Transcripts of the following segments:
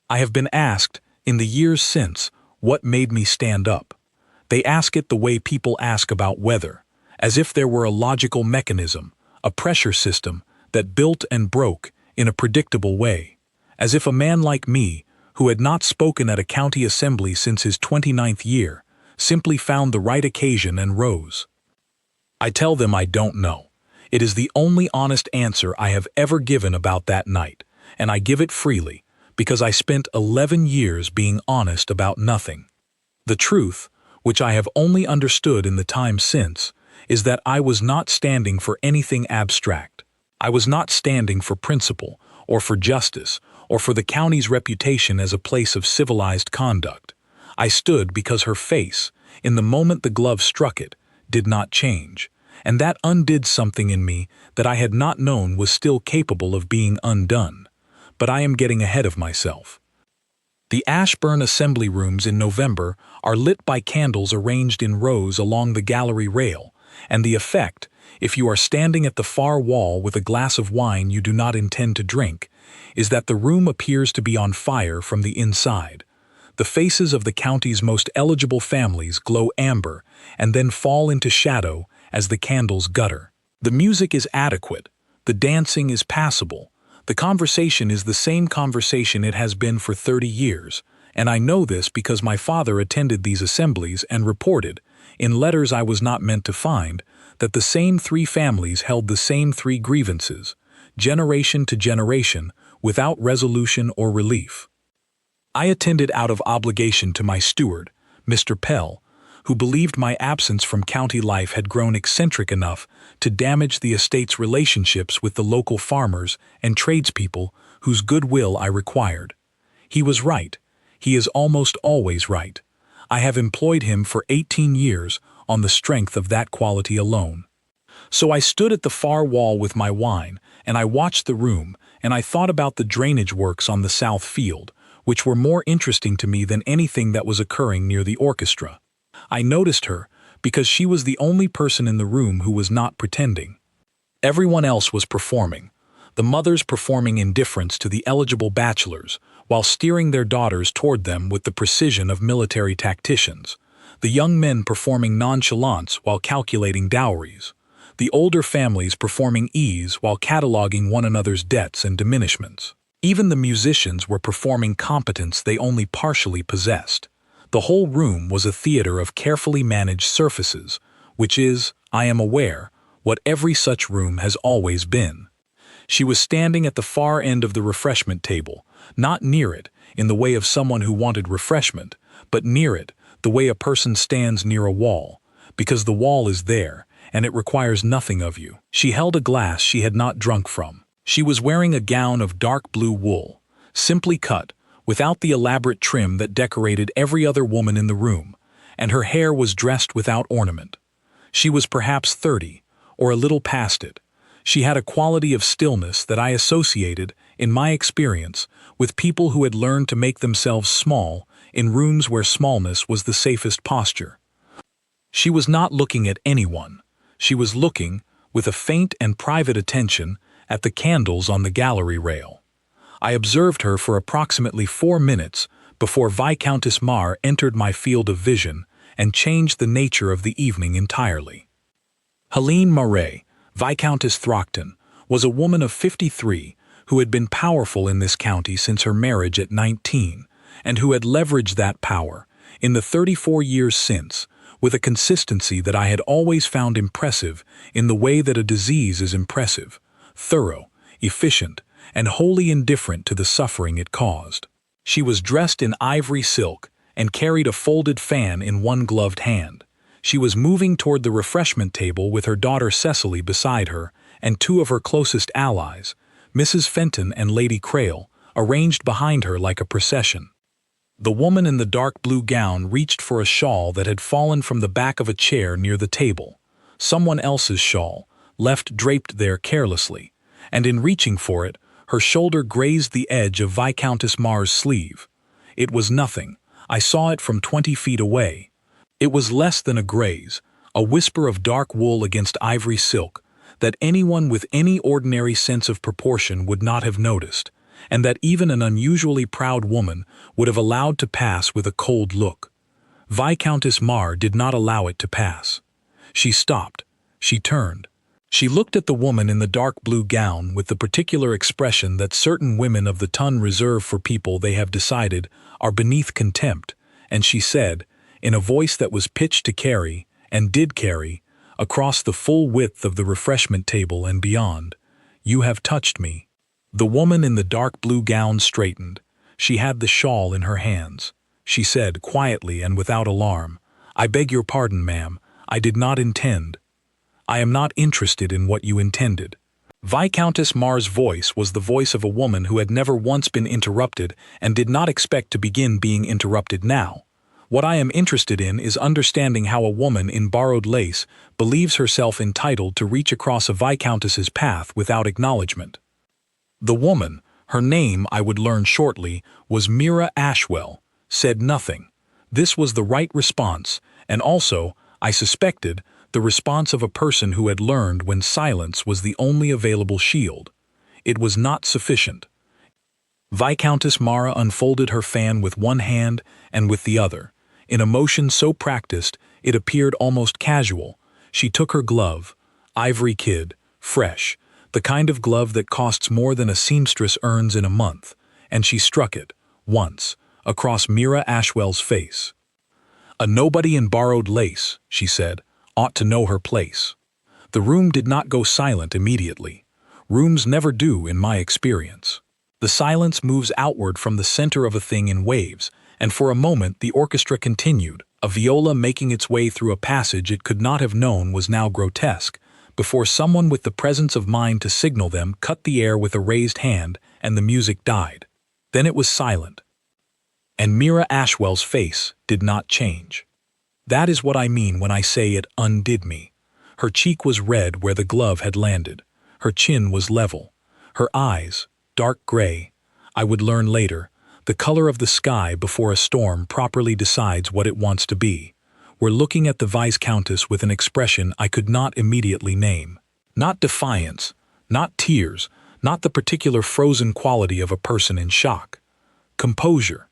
I have been asked, in the years since, what made me stand up. They ask it the way people ask about weather, as if there were a logical mechanism, a pressure system, that built and broke in a predictable way, as if a man like me, who had not spoken at a county assembly since his 29th year, simply found the right occasion and rose. I tell them I don't know. It is the only honest answer I have ever given about that night, and I give it freely, because I spent 11 years being honest about nothing. The truth, which I have only understood in the time since, is that I was not standing for anything abstract. I was not standing for principle, or for justice, or for the county's reputation as a place of civilized conduct. I stood because her face, in the moment the glove struck it, did not change, and that undid something in me that I had not known was still capable of being undone. But I am getting ahead of myself. The Ashburn assembly rooms in November are lit by candles arranged in rows along the gallery rail, and the effect, if you are standing at the far wall with a glass of wine you do not intend to drink, is that the room appears to be on fire from the inside. The faces of the county's most eligible families glow amber and then fall into shadow as the candles gutter. The music is adequate, the dancing is passable, the conversation is the same conversation it has been for 30 years, and I know this because my father attended these assemblies and reported, in letters I was not meant to find, that the same three families held the same three grievances, generation to generation, without resolution or relief. I attended out of obligation to my steward, Mr. Pell, who believed my absence from county life had grown eccentric enough to damage the estate's relationships with the local farmers and tradespeople whose goodwill I required. He was right. He is almost always right. I have employed him for 18 years on the strength of that quality alone. So I stood at the far wall with my wine, and I watched the room, and I thought about the drainage works on the south field, which were more interesting to me than anything that was occurring near the orchestra. I noticed her because she was the only person in the room who was not pretending. Everyone else was performing, the mothers performing indifference to the eligible bachelors, while steering their daughters toward them with the precision of military tacticians, the young men performing nonchalance while calculating dowries, the older families performing ease while cataloging one another's debts and diminishments. Even the musicians were performing competence they only partially possessed. The whole room was a theater of carefully managed surfaces, which is, I am aware, what every such room has always been. She was standing at the far end of the refreshment table, not near it, in the way of someone who wanted refreshment, but near it, the way a person stands near a wall, because the wall is there, and it requires nothing of you. She held a glass she had not drunk from. She was wearing a gown of dark blue wool, simply cut, without the elaborate trim that decorated every other woman in the room, and her hair was dressed without ornament. She was perhaps 30, or a little past it. She had a quality of stillness that I associated, in my experience, with people who had learned to make themselves small in rooms where smallness was the safest posture. She was not looking at anyone. She was looking, with a faint and private attention, at the candles on the gallery rail. I observed her for approximately 4 minutes before Viscountess Mar entered my field of vision and changed the nature of the evening entirely. Helene Marais, Viscountess Throckton, was a woman of 53 who had been powerful in this county since her marriage at 19, and who had leveraged that power, in the 34 years since, with a consistency that I had always found impressive in the way that a disease is impressive, thorough, efficient, and wholly indifferent to the suffering it caused. She was dressed in ivory silk and carried a folded fan in one gloved hand. She was moving toward the refreshment table with her daughter Cecily beside her and two of her closest allies, Mrs. Fenton and Lady Crail, arranged behind her like a procession. The woman in the dark blue gown reached for a shawl that had fallen from the back of a chair near the table, someone else's shawl, left draped there carelessly, and in reaching for it, her shoulder grazed the edge of Viscountess Mar's sleeve. It was nothing. I saw it from 20 feet away. It was less than a graze, a whisper of dark wool against ivory silk, that anyone with any ordinary sense of proportion would not have noticed, and that even an unusually proud woman would have allowed to pass with a cold look. Viscountess Mar did not allow it to pass. She stopped. She turned. She looked at the woman in the dark blue gown with the particular expression that certain women of the ton reserve for people they have decided are beneath contempt, and she said, in a voice that was pitched to carry, and did carry, across the full width of the refreshment table and beyond, "You have touched me." The woman in the dark blue gown straightened. She had the shawl in her hands. She said, quietly and without alarm, "I beg your pardon, ma'am. I did not intend. I am not interested in what you intended." Viscountess Mar's voice was the voice of a woman who had never once been interrupted and did not expect to begin being interrupted now. "What I am interested in is understanding how a woman in borrowed lace believes herself entitled to reach across a viscountess's path without acknowledgement." The woman, her name I would learn shortly, was Mira Ashwell, said nothing. This was the right response, and also, I suspected, the response of a person who had learned when silence was the only available shield. It was not sufficient. Viscountess Mara unfolded her fan with one hand and with the other. In a motion so practiced, it appeared almost casual. She took her glove, ivory kid, fresh, the kind of glove that costs more than a seamstress earns in a month, and she struck it, once, across Mira Ashwell's face. "A nobody in borrowed lace," she said, "ought to know her place." The room did not go silent immediately. Rooms never do, in my experience. The silence moves outward from the center of a thing in waves, and for a moment the orchestra continued, a viola making its way through a passage it could not have known was now grotesque, before someone with the presence of mind to signal them cut the air with a raised hand, and the music died. Then it was silent. And Mira Ashwell's face did not change. That is what I mean when I say it undid me. Her cheek was red where the glove had landed. Her chin was level. Her eyes, dark gray, I would learn later, the color of the sky before a storm properly decides what it wants to be, were looking at the Viscountess with an expression I could not immediately name. Not defiance, not tears, not the particular frozen quality of a person in shock. Composure.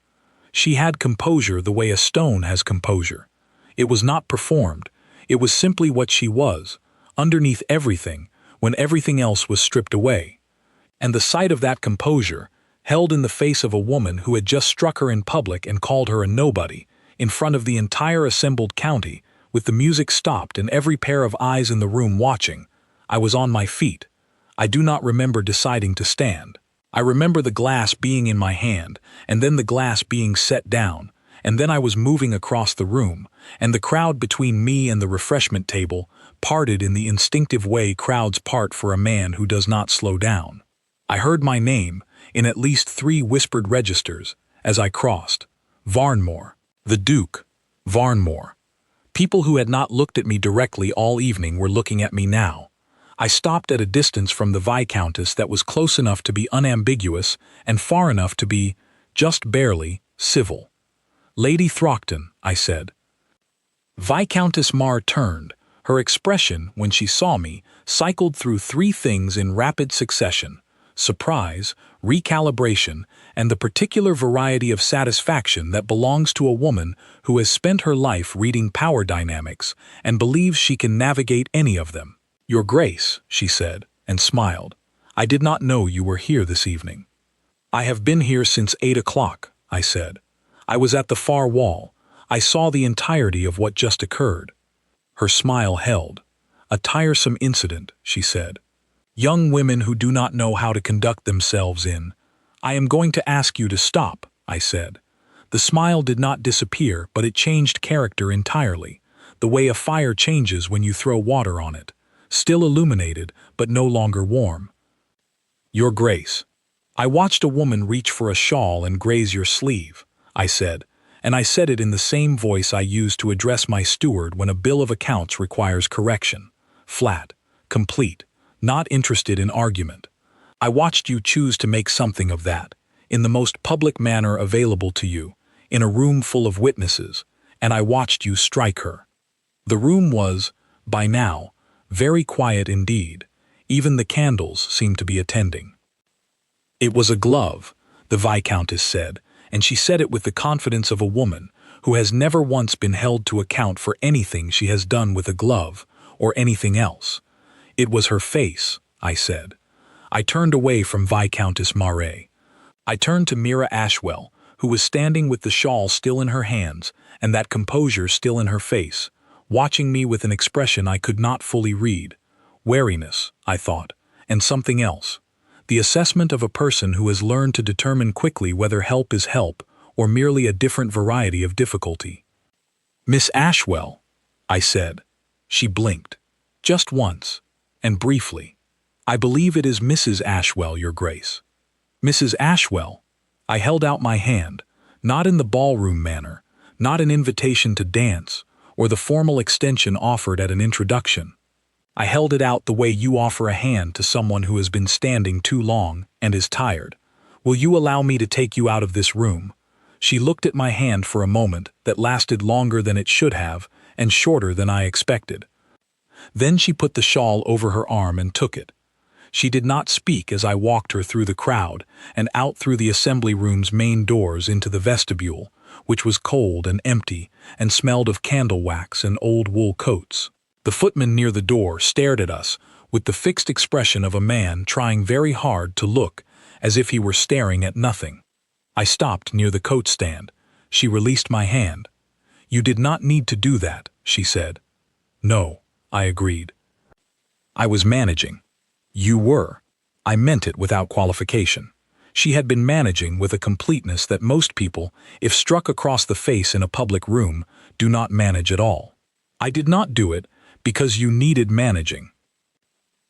She had composure the way a stone has composure. It was not performed. It was simply what she was, underneath everything, when everything else was stripped away. And the sight of that composure, held in the face of a woman who had just struck her in public and called her a nobody, in front of the entire assembled county, with the music stopped and every pair of eyes in the room watching, I was on my feet. I do not remember deciding to stand. I remember the glass being in my hand, and then the glass being set down, and then I was moving across the room, and the crowd between me and the refreshment table parted in the instinctive way crowds part for a man who does not slow down. I heard my name, in at least 3 whispered registers, as I crossed. Varnmore. The Duke. Varnmore. People who had not looked at me directly all evening were looking at me now. I stopped at a distance from the Viscountess that was close enough to be unambiguous and far enough to be, just barely, civil. "Lady Throckton," I said. Viscountess Mar turned. Her expression, when she saw me, cycled through 3 things in rapid succession: surprise, recalibration, and the particular variety of satisfaction that belongs to a woman who has spent her life reading power dynamics and believes she can navigate any of them. "Your Grace," she said, and smiled. "I did not know you were here this evening." "I have been here since 8 o'clock, I said. "I was at the far wall. I saw the entirety of what just occurred." Her smile held. "A tiresome incident," she said. "Young women who do not know how to conduct themselves in—" "I am going to ask you to stop," I said. The smile did not disappear, but it changed character entirely, the way a fire changes when you throw water on it, still illuminated, but no longer warm. "Your Grace, I watched a woman reach for a shawl and graze your sleeve," I said, and I said it in the same voice I used to address my steward when a bill of accounts requires correction. Flat, complete, not interested in argument. "I watched you choose to make something of that, in the most public manner available to you, in a room full of witnesses, and I watched you strike her." The room was, by now, very quiet indeed. Even the candles seemed to be attending. It was a glove, the Viscountess said, and she said it with the confidence of a woman who has never once been held to account for anything she has done with a glove or anything else. It was her face, I said. I turned away from Viscountess Mare. I turned to Mira Ashwell, who was standing with the shawl still in her hands and that composure still in her face, watching me with an expression I could not fully read. Wariness, I thought, and something else. The assessment of a person who has learned to determine quickly whether help is help or merely a different variety of difficulty. "Miss Ashwell," I said. She blinked. Just once, and briefly. "I believe it is Mrs. Ashwell, Your Grace." "Mrs. Ashwell." I held out my hand, not in the ballroom manner, not an invitation to dance, or the formal extension offered at an introduction. I held it out the way you offer a hand to someone who has been standing too long and is tired. "Will you allow me to take you out of this room?" She looked at my hand for a moment that lasted longer than it should have and shorter than I expected. Then she put the shawl over her arm and took it. She did not speak as I walked her through the crowd and out through the assembly room's main doors into the vestibule, which was cold and empty and smelled of candle wax and old wool coats. The footman near the door stared at us with the fixed expression of a man trying very hard to look as if he were staring at nothing. I stopped near the coat stand. She released my hand. "You did not need to do that," she said. "No," I agreed. "I was managing." "You were." I meant it without qualification. She had been managing with a completeness that most people, if struck across the face in a public room, do not manage at all. "I did not do it because you needed managing."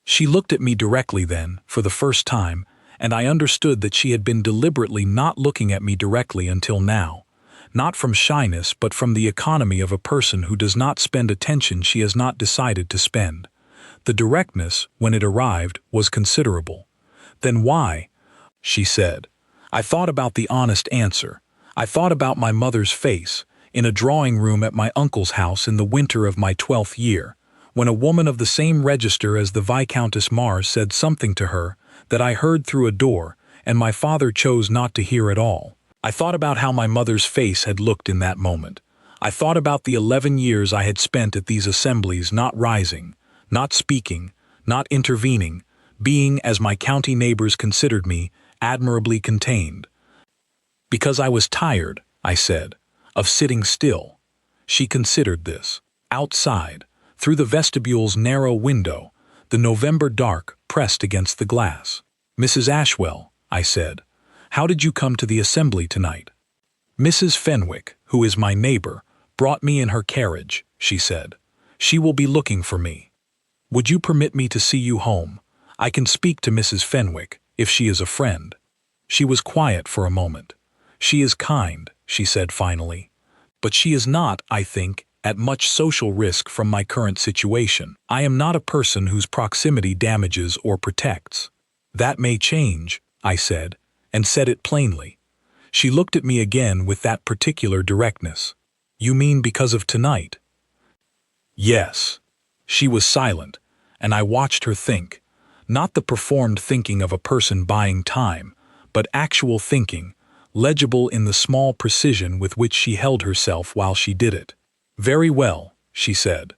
She looked at me directly then, for the first time, and I understood that she had been deliberately not looking at me directly until now, not from shyness but from the economy of a person who does not spend attention she has not decided to spend. The directness, when it arrived, was considerable. "Then why?" she said. I thought about the honest answer. I thought about my mother's face, in a drawing room at my uncle's house in the winter of my 12th year, when a woman of the same register as the Viscountess Mars said something to her that I heard through a door, and my father chose not to hear at all. I thought about how my mother's face had looked in that moment. I thought about the 11 years I had spent at these assemblies not rising, not speaking, not intervening, being, as my county neighbors considered me, admirably contained. "Because I was tired," I said, "of sitting still." She considered this. Outside, through the vestibule's narrow window, the November dark pressed against the glass. "Mrs. Ashwell," I said, "how did you come to the assembly tonight?" "Mrs. Fenwick, who is my neighbor, brought me in her carriage," she said. "She will be looking for me. Would you permit me to see you home? I can speak to Mrs. Fenwick, if she is a friend." She was quiet for a moment. "She is kind," she said finally. "But she is not, I think, at much social risk from my current situation. I am not a person whose proximity damages or protects." "That may change," I said, and said it plainly. She looked at me again with that particular directness. "You mean because of tonight?" "Yes." She was silent, and I watched her think. Not the performed thinking of a person buying time, but actual thinking, legible in the small precision with which she held herself while she did it. "Very well," she said.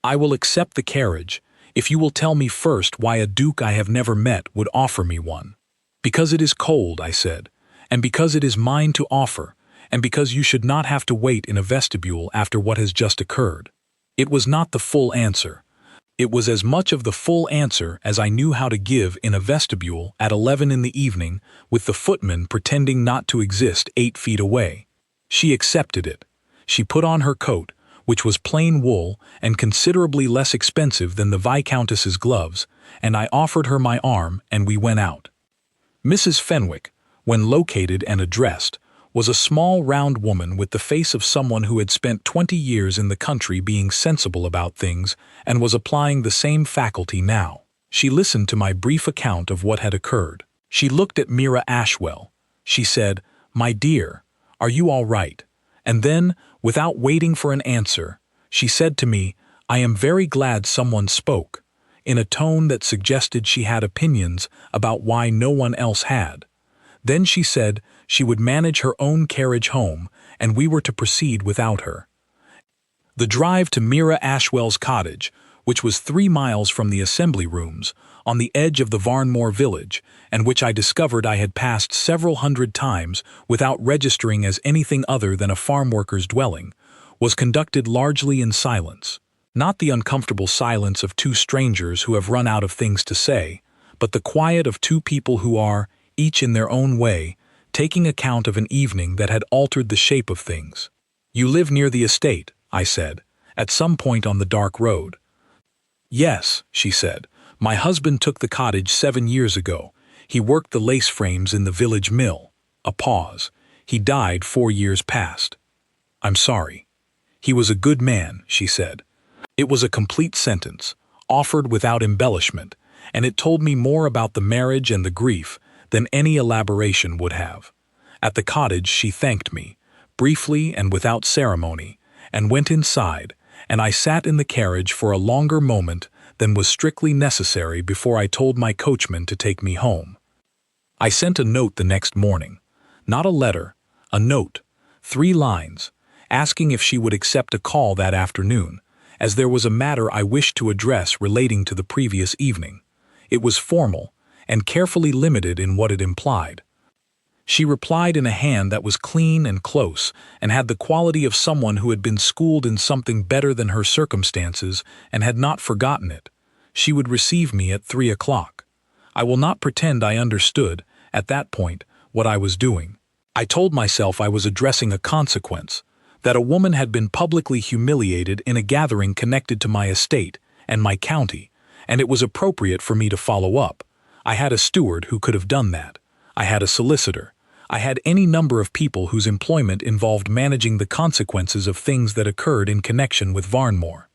"I will accept the carriage, if you will tell me first why a duke I have never met would offer me one." "Because it is cold," I said, "and because it is mine to offer, and because you should not have to wait in a vestibule after what has just occurred." It was not the full answer. It was as much of the full answer as I knew how to give in a vestibule at 11 in the evening, with the footman pretending not to exist 8 feet away. She accepted it. She put on her coat, which was plain wool and considerably less expensive than the Viscountess's gloves, and I offered her my arm and we went out. Mrs. Fenwick, when located and addressed, was a small round woman with the face of someone who had spent 20 years in the country being sensible about things and was applying the same faculty now. She listened to my brief account of what had occurred. She looked at Mira Ashwell. She said, "My dear, are you all right?" And then, without waiting for an answer, she said to me, "I am very glad someone spoke," in a tone that suggested she had opinions about why no one else had. Then she said she would manage her own carriage home, and we were to proceed without her. The drive to Mira Ashwell's cottage, which was 3 miles from the assembly rooms, on the edge of the Varnmore village, and which I discovered I had passed several hundred times without registering as anything other than a farm worker's dwelling, was conducted largely in silence. Not the uncomfortable silence of two strangers who have run out of things to say, but the quiet of two people who are, each in their own way, taking account of an evening that had altered the shape of things. "You live near the estate," I said, at some point on the dark road. "Yes," she said. "My husband took the cottage 7 years ago. He worked the lace frames in the village mill." A pause. "He died 4 years past." "I'm sorry." "He was a good man," she said. It was a complete sentence, offered without embellishment, and it told me more about the marriage and the grief than any elaboration would have. At the cottage she thanked me, briefly and without ceremony, and went inside, and I sat in the carriage for a longer moment than was strictly necessary before I told my coachman to take me home. I sent a note the next morning. Not a letter, a note, 3 lines, asking if she would accept a call that afternoon, as there was a matter I wished to address relating to the previous evening. It was formal, and carefully limited in what it implied. She replied in a hand that was clean and close, and had the quality of someone who had been schooled in something better than her circumstances and had not forgotten it. She would receive me at 3 o'clock. I will not pretend I understood, at that point, what I was doing. I told myself I was addressing a consequence, that a woman had been publicly humiliated in a gathering connected to my estate and my county, and it was appropriate for me to follow up. I had a steward who could have done that. I had a solicitor. I had any number of people whose employment involved managing the consequences of things that occurred in connection with Varnmore.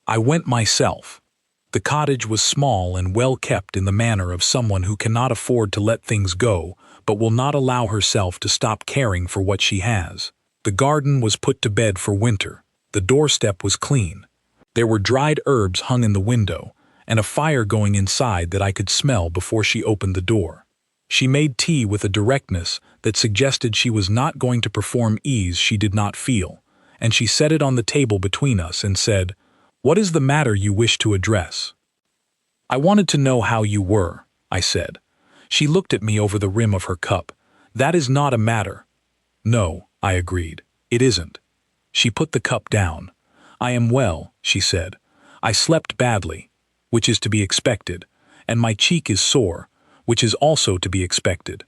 I went myself. The cottage was small and well kept in the manner of someone who cannot afford to let things go, but will not allow herself to stop caring for what she has. The garden was put to bed for winter. The doorstep was clean. There were dried herbs hung in the window, and a fire going inside that I could smell before she opened the door. She made tea with a directness that suggested she was not going to perform ease she did not feel, and she set it on the table between us and said, "What is the matter you wish to address?" "I wanted to know how you were," I said. She looked at me over the rim of her cup. "That is not a matter." "No," I agreed. "It isn't." She put the cup down. "I am well," she said. "I slept badly, which is to be expected, and my cheek is sore, which is also to be expected.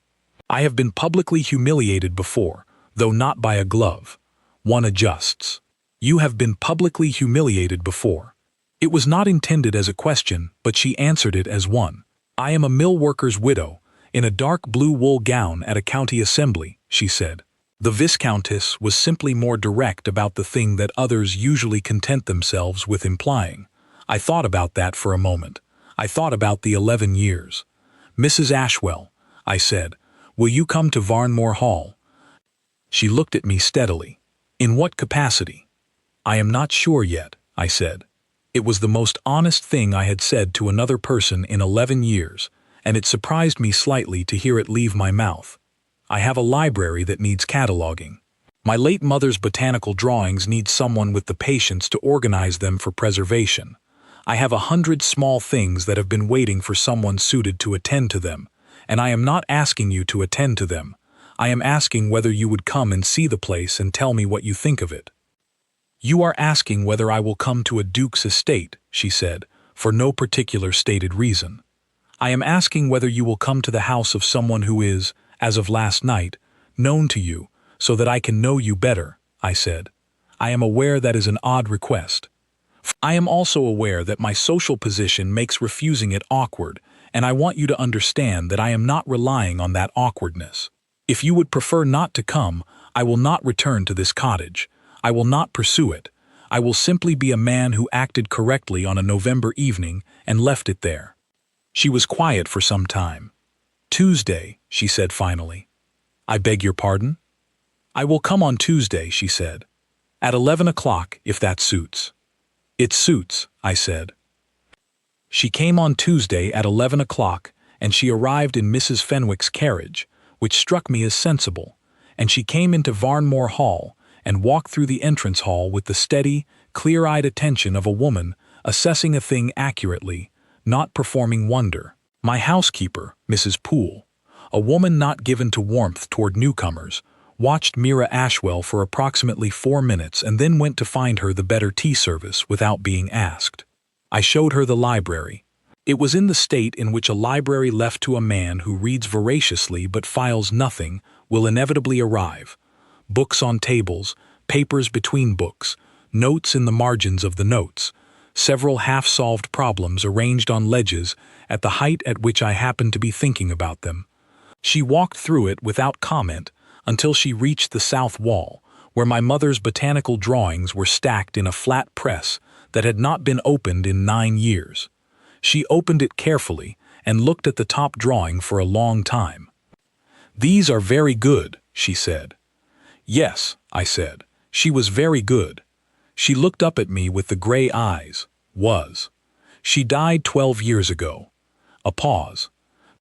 I have been publicly humiliated before, though not by a glove. One adjusts. You have been publicly humiliated before." It was not intended as a question, but she answered it as one. "I am a mill worker's widow, in a dark blue wool gown at a county assembly," she said. The Viscountess was simply more direct about the thing that others usually content themselves with implying. I thought about that for a moment. I thought about the 11 years. "Mrs. Ashwell," I said, "will you come to Varnmore Hall?" She looked at me steadily. "In what capacity?" "I am not sure yet," I said. It was the most honest thing I had said to another person in 11 years, and it surprised me slightly to hear it leave my mouth. I have a library that needs cataloging. My late mother's botanical drawings need someone with the patience to organize them for preservation. I have 100 small things that have been waiting for someone suited to attend to them, and I am not asking you to attend to them. I am asking whether you would come and see the place and tell me what you think of it." "You are asking whether I will come to a duke's estate," she said, "for no particular stated reason. I am asking whether you will come to the house of someone who is, as of last night, known to you, so that I can know you better," I said. "I am aware that is an odd request. I am also aware that my social position makes refusing it awkward, and I want you to understand that I am not relying on that awkwardness. If you would prefer not to come, I will not return to this cottage. I will not pursue it. I will simply be a man who acted correctly on a November evening and left it there." She was quiet for some time. "Tuesday," she said finally. "I beg your pardon?" "I will come on Tuesday," she said. "At 11 o'clock, if that suits." "It suits," I said. She came on Tuesday at 11 o'clock, and she arrived in Mrs. Fenwick's carriage, which struck me as sensible, and she came into Varnmore Hall and walked through the entrance hall with the steady, clear-eyed attention of a woman assessing a thing accurately, not performing wonder. My housekeeper, Mrs. Poole, a woman not given to warmth toward newcomers, watched Mira Ashwell for approximately 4 minutes and then went to find her the better tea service without being asked. I showed her the library. It was in the state in which a library left to a man who reads voraciously but files nothing will inevitably arrive. Books on tables, papers between books, notes in the margins of the notes, several half-solved problems arranged on ledges at the height at which I happened to be thinking about them. She walked through it without comment until she reached the south wall, where my mother's botanical drawings were stacked in a flat press that had not been opened in 9 years. She opened it carefully and looked at the top drawing for a long time. "These are very good," she said. "Yes," I said. She was very good. She looked up at me with the gray eyes. She died 12 years ago. A pause.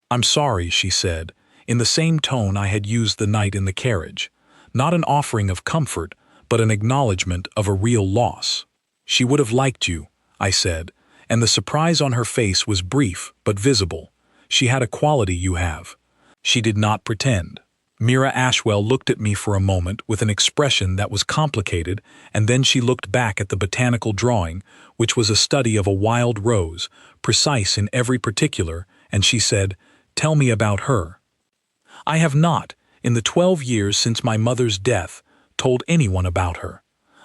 "I'm sorry," she said, in the same tone I had used the night in the carriage. Not an offering of comfort, but an acknowledgement of a real loss. "She would have liked you," I said, and the surprise on her face was brief but visible. "She had a quality you have." She did not pretend. Mira Ashwell looked at me for a moment with an expression that was complicated, and then she looked back at the botanical drawing, which was a study of a wild rose, precise in every particular, and she said, "Tell me about her." I have not, in the 12 years since my mother's death, told anyone about her.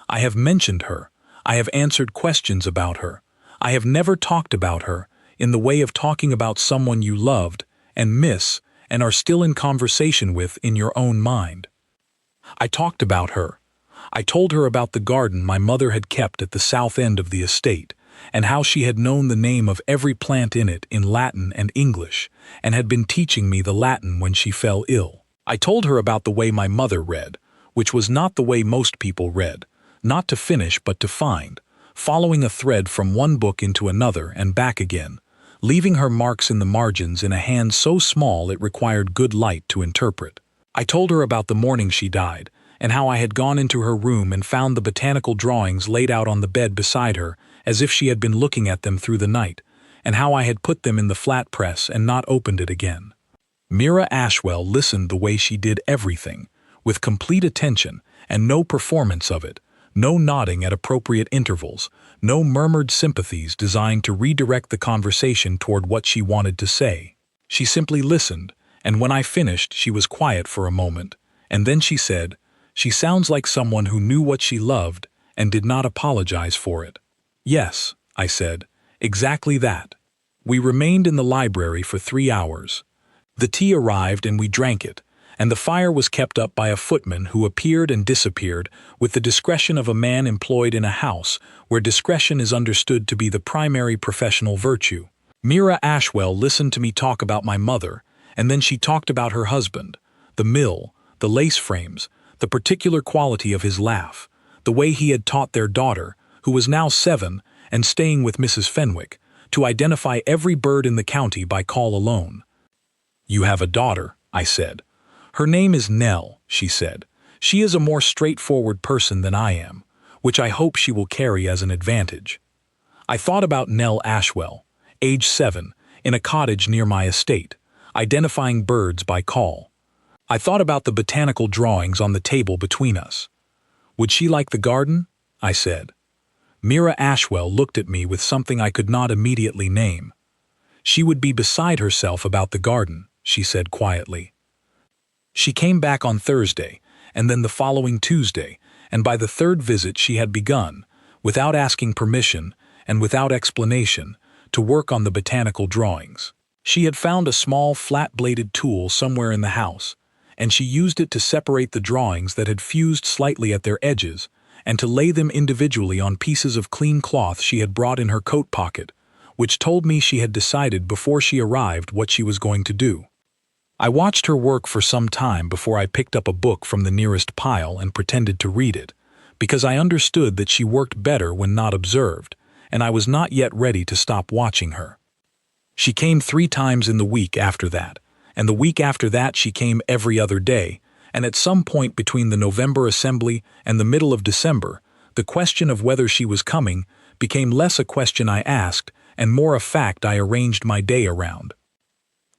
I have mentioned her. I have answered questions about her. I have never talked about her, in the way of talking about someone you loved, and miss, and are still in conversation with in your own mind. I talked about her. I told her about the garden my mother had kept at the south end of the estate, and how she had known the name of every plant in it in Latin and English, and had been teaching me the Latin when she fell ill. I told her about the way my mother read, which was not the way most people read, not to finish but to find, following a thread from one book into another and back again, leaving her marks in the margins in a hand so small it required good light to interpret. I told her about the morning she died, and how I had gone into her room and found the botanical drawings laid out on the bed beside her, as if she had been looking at them through the night, and how I had put them in the flat press and not opened it again. Mira Ashwell listened the way she did everything, with complete attention, and no performance of it, no nodding at appropriate intervals, no murmured sympathies designed to redirect the conversation toward what she wanted to say. She simply listened, and when I finished she was quiet for a moment, and then she said, "She sounds like someone who knew what she loved and did not apologize for it." "Yes," I said, "exactly that." We remained in the library for 3 hours. The tea arrived and we drank it, and the fire was kept up by a footman who appeared and disappeared with the discretion of a man employed in a house where discretion is understood to be the primary professional virtue. Mira Ashwell listened to me talk about my mother, and then she talked about her husband, the mill, the lace frames, the particular quality of his laugh, the way he had taught their daughter, who was now 7 and staying with Mrs. Fenwick, to identify every bird in the county by call alone. "You have a daughter," I said. "Her name is Nell," she said. "She is a more straightforward person than I am, which I hope she will carry as an advantage." I thought about Nell Ashwell, age 7, in a cottage near my estate, identifying birds by call. I thought about the botanical drawings on the table between us. "Would she like the garden?" I said. Mira Ashwell looked at me with something I could not immediately name. "She would be beside herself about the garden," she said quietly. She came back on Thursday, and then the following Tuesday, and by the 3rd visit she had begun, without asking permission and without explanation, to work on the botanical drawings. She had found a small flat-bladed tool somewhere in the house, and she used it to separate the drawings that had fused slightly at their edges, and to lay them individually on pieces of clean cloth she had brought in her coat pocket, which told me she had decided before she arrived what she was going to do. I watched her work for some time before I picked up a book from the nearest pile and pretended to read it, because I understood that she worked better when not observed, and I was not yet ready to stop watching her. She came 3 times in the week after that, and the week after that she came every other day, and at some point between the November assembly and the middle of December, the question of whether she was coming became less a question I asked and more a fact I arranged my day around.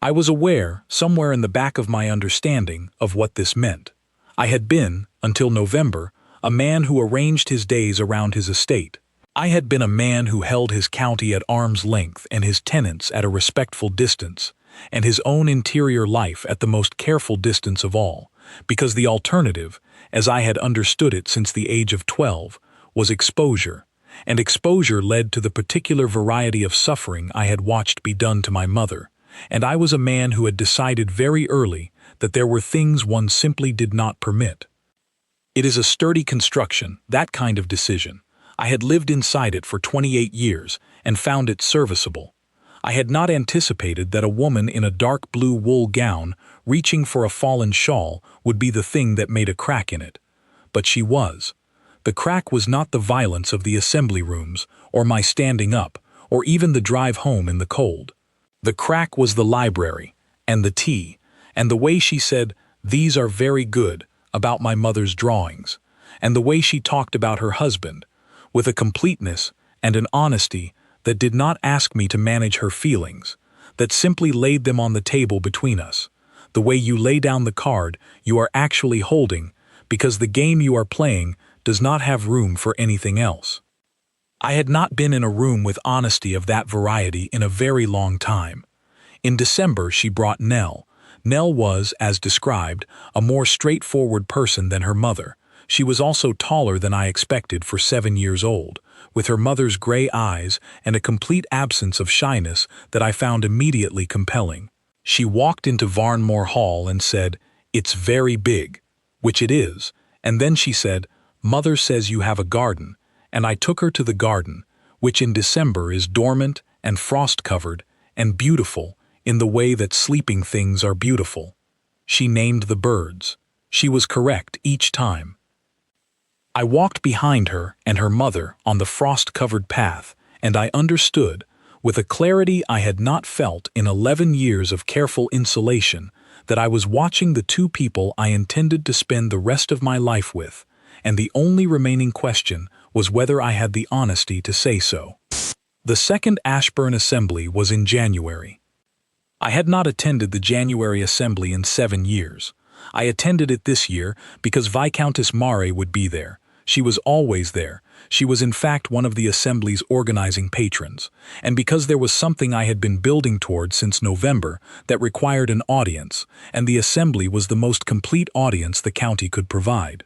I was aware, somewhere in the back of my understanding, of what this meant. I had been, until November, a man who arranged his days around his estate. I had been a man who held his county at arm's length and his tenants at a respectful distance, and his own interior life at the most careful distance of all, because the alternative, as I had understood it since the age of 12, was exposure, and exposure led to the particular variety of suffering I had watched be done to my mother, and I was a man who had decided very early that there were things one simply did not permit. It is a sturdy construction, that kind of decision. I had lived inside it for 28 years and found it serviceable. I had not anticipated that a woman in a dark blue wool gown reaching for a fallen shawl would be the thing that made a crack in it. But she was. The crack was not the violence of the assembly rooms, or my standing up, or even the drive home in the cold. The crack was the library, and the tea, and the way she said, "These are very good," about my mother's drawings, and the way she talked about her husband, with a completeness and an honesty that did not ask me to manage her feelings, that simply laid them on the table between us, the way you lay down the card you are actually holding because the game you are playing does not have room for anything else. I had not been in a room with honesty of that variety in a very long time. In December she brought Nell. Nell was, as described, a more straightforward person than her mother. She was also taller than I expected for 7 years old, with her mother's gray eyes and a complete absence of shyness that I found immediately compelling. She walked into Varnmore Hall and said, "It's very big," which it is, and then she said, "Mother says you have a garden," and I took her to the garden, which in December is dormant and frost-covered and beautiful in the way that sleeping things are beautiful. She named the birds. She was correct each time. I walked behind her and her mother on the frost-covered path, and I understood, with a clarity I had not felt in 11 years of careful insulation, that I was watching the two people I intended to spend the rest of my life with, and the only remaining question was whether I had the honesty to say so. The second Ashburn Assembly was in January. I had not attended the January Assembly in 7 years. I attended it this year because Viscountess Mare would be there. She was always there. She was in fact one of the Assembly's organizing patrons, and because there was something I had been building toward since November that required an audience, and the Assembly was the most complete audience the county could provide.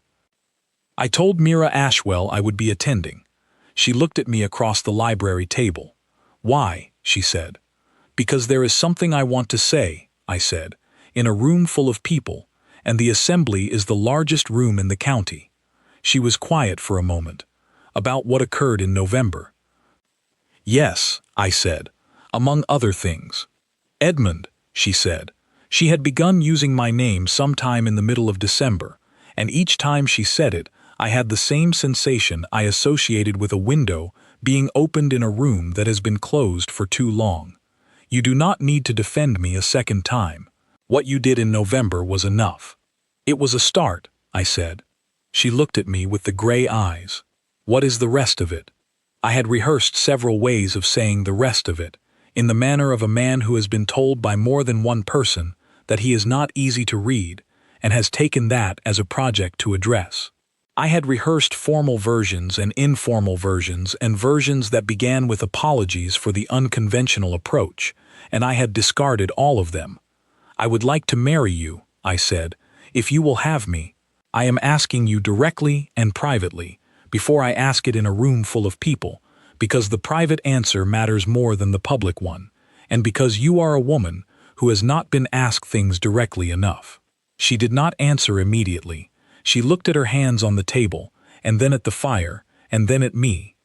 I told Mira Ashwell I would be attending. She looked at me across the library table. "Why?" she said. "Because there is something I want to say," I said, "in a room full of people, and the Assembly is the largest room in the county." She was quiet for a moment. "About what occurred in November?" "Yes," I said, "among other things." "Edmund," she said. She had begun using my name sometime in the middle of December, and each time she said it, I had the same sensation I associated with a window being opened in a room that has been closed for too long. "You do not need to defend me a second time. What you did in November was enough." "It was a start," I said. She looked at me with the gray eyes. "What is the rest of it?" I had rehearsed several ways of saying the rest of it, in the manner of a man who has been told by more than one person that he is not easy to read, and has taken that as a project to address. I had rehearsed formal versions and informal versions and versions that began with apologies for the unconventional approach, and I had discarded all of them. "I would like to marry you," I said, "if you will have me. I am asking you directly and privately, before I ask it in a room full of people, because the private answer matters more than the public one, and because you are a woman who has not been asked things directly enough." She did not answer immediately. She looked at her hands on the table, and then at the fire, and then at me.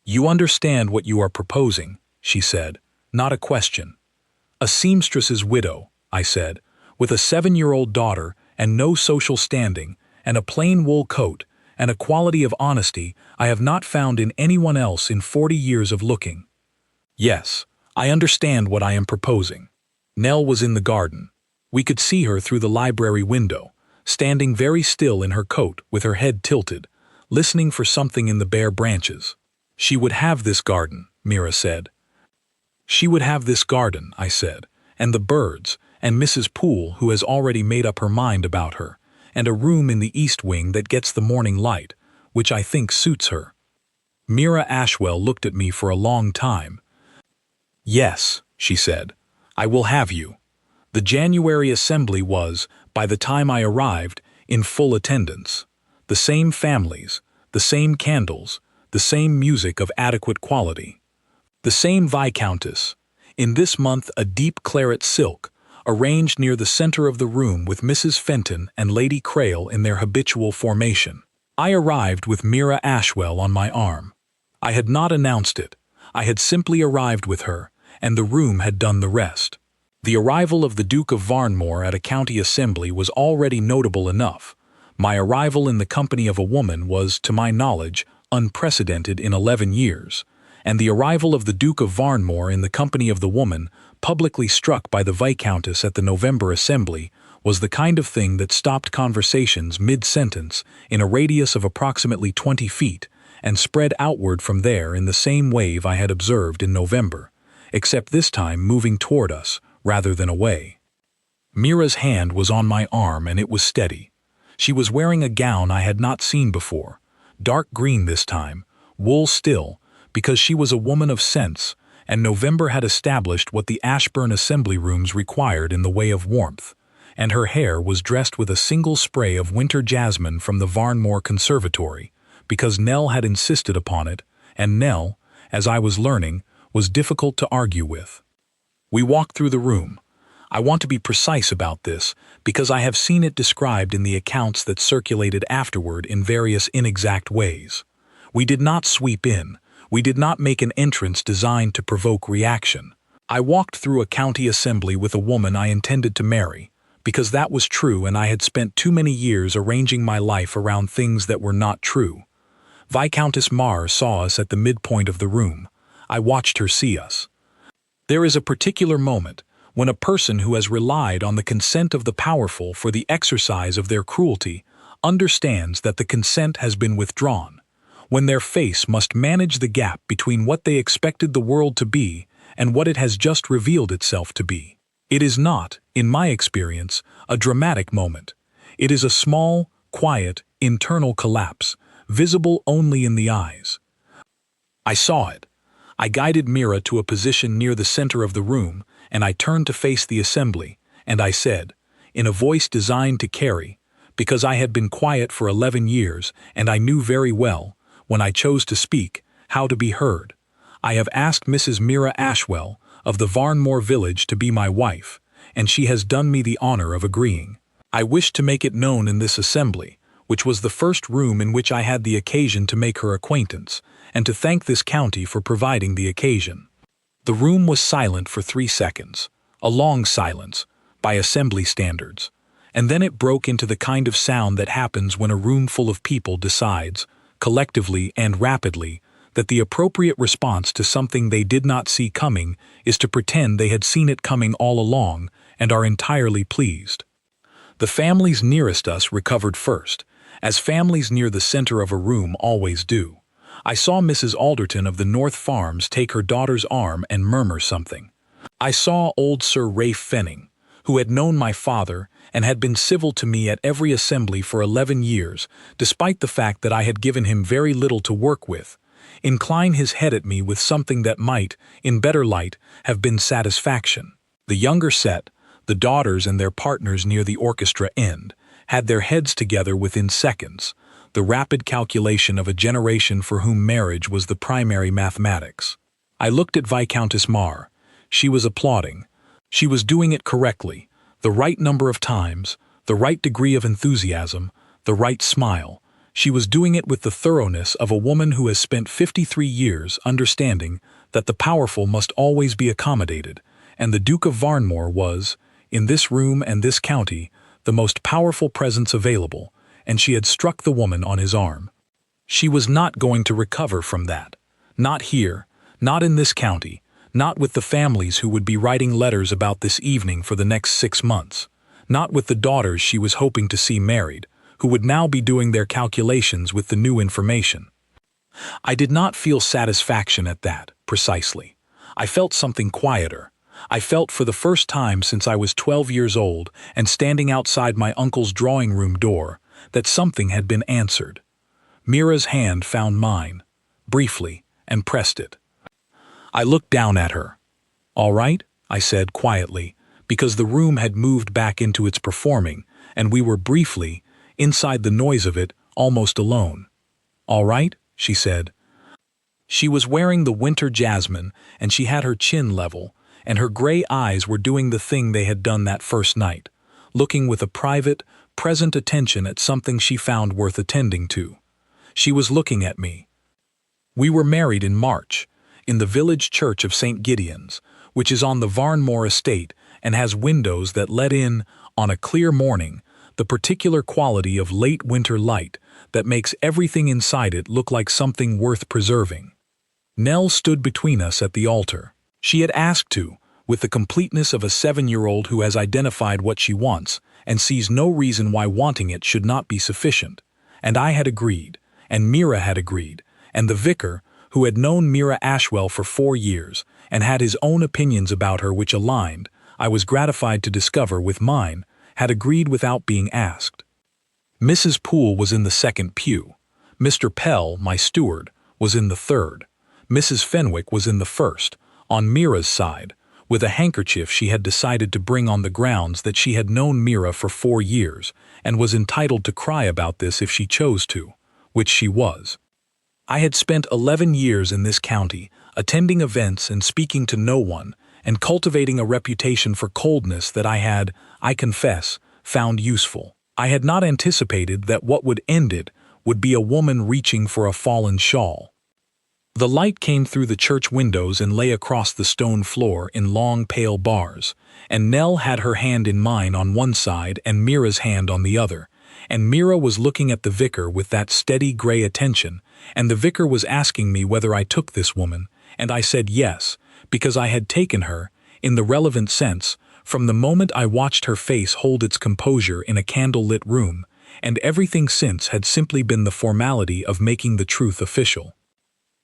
"You understand what you are proposing," she said, "not a question." "A seamstress's widow," I said, "with a 7-year-old daughter and no social standing, and a plain wool coat, and a quality of honesty I have not found in anyone else in 40 years of looking. Yes, I understand what I am proposing." Nell was in the garden. We could see her through the library window, standing very still in her coat with her head tilted, listening for something in the bare branches. "She would have this garden," Mira said. "She would have this garden," I said, "and the birds, and Mrs. Poole, who has already made up her mind about her, and a room in the east wing that gets the morning light, which I think suits her." Mira Ashwell looked at me for a long time. "Yes," she said, "I will have you." The January assembly was, by the time I arrived, in full attendance. The same families, the same candles, the same music of adequate quality. The same Viscountess, in this month a deep claret silk, arranged near the center of the room with Mrs. Fenton and Lady Crail in their habitual formation. I arrived with Mira Ashwell on my arm. I had not announced it. I had simply arrived with her, and the room had done the rest. The arrival of the Duke of Varnmore at a county assembly was already notable enough. My arrival in the company of a woman was, to my knowledge, unprecedented in 11 years, and the arrival of the Duke of Varnmore in the company of the woman, publicly struck by the Viscountess at the November assembly, was the kind of thing that stopped conversations mid-sentence in a radius of approximately 20 feet and spread outward from there in the same wave I had observed in November, except this time moving toward us rather than away. Mira's hand was on my arm and it was steady. She was wearing a gown I had not seen before, dark green this time, wool still, because she was a woman of sense, and November had established what the Ashburn assembly rooms required in the way of warmth, and her hair was dressed with a single spray of winter jasmine from the Varnmore Conservatory, because Nell had insisted upon it, and Nell, as I was learning, was difficult to argue with. We walked through the room. I want to be precise about this, because I have seen it described in the accounts that circulated afterward in various inexact ways. We did not sweep in. We did not make an entrance designed to provoke reaction. I walked through a county assembly with a woman I intended to marry, because that was true and I had spent too many years arranging my life around things that were not true. Viscountess Marr saw us at the midpoint of the room. I watched her see us. There is a particular moment when a person who has relied on the consent of the powerful for the exercise of their cruelty understands that the consent has been withdrawn, when their face must manage the gap between what they expected the world to be and what it has just revealed itself to be. It is not, in my experience, a dramatic moment. It is a small, quiet, internal collapse, visible only in the eyes. I saw it. I guided Mira to a position near the center of the room, and I turned to face the assembly, and I said, in a voice designed to carry, because I had been quiet for 11 years, and I knew very well, when I chose to speak, how to be heard. I have asked Mrs. Mira Ashwell of the Varnmore village to be my wife, and she has done me the honor of agreeing. I wish to make it known in this assembly, which was the first room in which I had the occasion to make her acquaintance, and to thank this county for providing the occasion. The room was silent for 3 seconds, a long silence, by assembly standards, and then it broke into the kind of sound that happens when a room full of people decides, collectively and rapidly, that the appropriate response to something they did not see coming is to pretend they had seen it coming all along and are entirely pleased. The families nearest us recovered first, as families near the center of a room always do. I saw Mrs. Alderton of the North Farms take her daughter's arm and murmur something. I saw old Sir Ralph Fenning, who had known my father and had been civil to me at every assembly for 11 years, despite the fact that I had given him very little to work with, incline his head at me with something that might, in better light, have been satisfaction. The younger set, the daughters and their partners near the orchestra end, had their heads together within seconds, the rapid calculation of a generation for whom marriage was the primary mathematics. I looked at Viscountess Marr. She was applauding. She was doing it correctly, the right number of times, the right degree of enthusiasm, the right smile. She was doing it with the thoroughness of a woman who has spent 53 years understanding that the powerful must always be accommodated, and the Duke of Varnmore was, in this room and this county, the most powerful presence available, and she had struck the woman on his arm. She was not going to recover from that. Not here, not in this county, not with the families who would be writing letters about this evening for the next 6 months. not with the daughters she was hoping to see married, who would now be doing their calculations with the new information. I did not feel satisfaction at that, precisely. I felt something quieter. I felt for the first time since I was 12 years old and standing outside my uncle's drawing room door, that something had been answered. Mira's hand found mine, briefly, and pressed it. I looked down at her. "All right," I said quietly, because the room had moved back into its performing, and we were briefly, inside the noise of it, almost alone. "All right," she said. She was wearing the winter jasmine, and she had her chin level, and her gray eyes were doing the thing they had done that first night, looking with a private, present attention at something she found worth attending to. She was looking at me. We were married in March, in the village church of St. Gideon's, which is on the Varnmore estate and has windows that let in, on a clear morning, the particular quality of late winter light that makes everything inside it look like something worth preserving. Nell stood between us at the altar. She had asked to, with the completeness of a 7-year-old who has identified what she wants and sees no reason why wanting it should not be sufficient. And I had agreed, and Mira had agreed, and the vicar, who had known Mira Ashwell for 4 years and had his own opinions about her which aligned, I was gratified to discover with mine, had agreed without being asked. Mrs. Poole was in the second pew. Mr. Pell, my steward, was in the third. Mrs. Fenwick was in the first, on Mira's side, with a handkerchief she had decided to bring on the grounds that she had known Mira for 4 years and was entitled to cry about this if she chose to, which she was. I had spent 11 years in this county, attending events and speaking to no one, and cultivating a reputation for coldness that I had, I confess, found useful. I had not anticipated that what would end it would be a woman reaching for a fallen shawl. The light came through the church windows and lay across the stone floor in long pale bars, and Nell had her hand in mine on one side and Mira's hand on the other, and Mira was looking at the vicar with that steady gray attention, and the vicar was asking me whether I took this woman, and I said yes, because I had taken her, in the relevant sense, from the moment I watched her face hold its composure in a candle-lit room, and everything since had simply been the formality of making the truth official.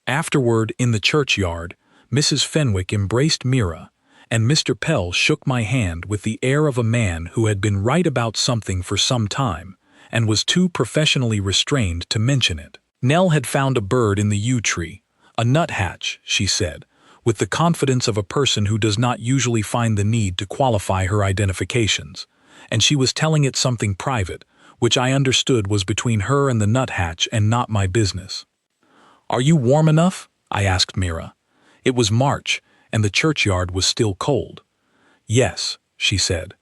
Afterward, in the churchyard, Mrs. Fenwick embraced Mira, and Mr. Pell shook my hand with the air of a man who had been right about something for some time, and was too professionally restrained to mention it. Nell had found a bird in the yew tree, a nuthatch, she said, with the confidence of a person who does not usually find the need to qualify her identifications, and she was telling it something private, which I understood was between her and the nuthatch and not my business. "Are you warm enough?" I asked Mira. It was March, and the churchyard was still cold. "Yes," she said.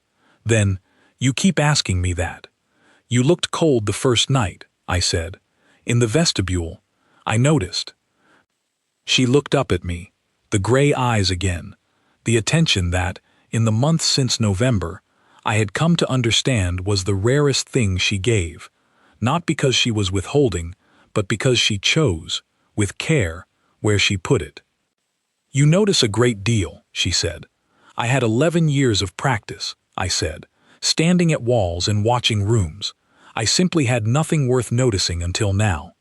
"Then, you keep asking me that." "You looked cold the first night," I said. "In the vestibule. I noticed." She looked up at me, the gray eyes again, the attention that, in the months since November, I had come to understand was the rarest thing she gave, not because she was withholding, but because she chose, with care, where she put it. "You notice a great deal," she said. "I had 11 years of practice," I said, "standing at walls and watching rooms. I simply had nothing worth noticing until now."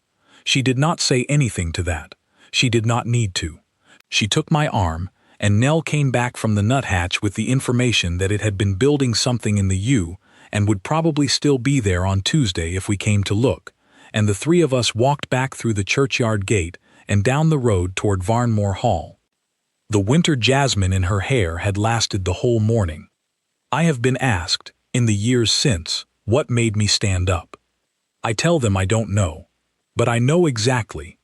She did not say anything to that. She did not need to. She took my arm, and Nell came back from the nuthatch with the information that it had been building something in the yew and would probably still be there on Tuesday if we came to look, and the three of us walked back through the churchyard gate and down the road toward Varnmore Hall. The winter jasmine in her hair had lasted the whole morning. I have been asked, in the years since, what made me stand up. I tell them I don't know, but I know exactly,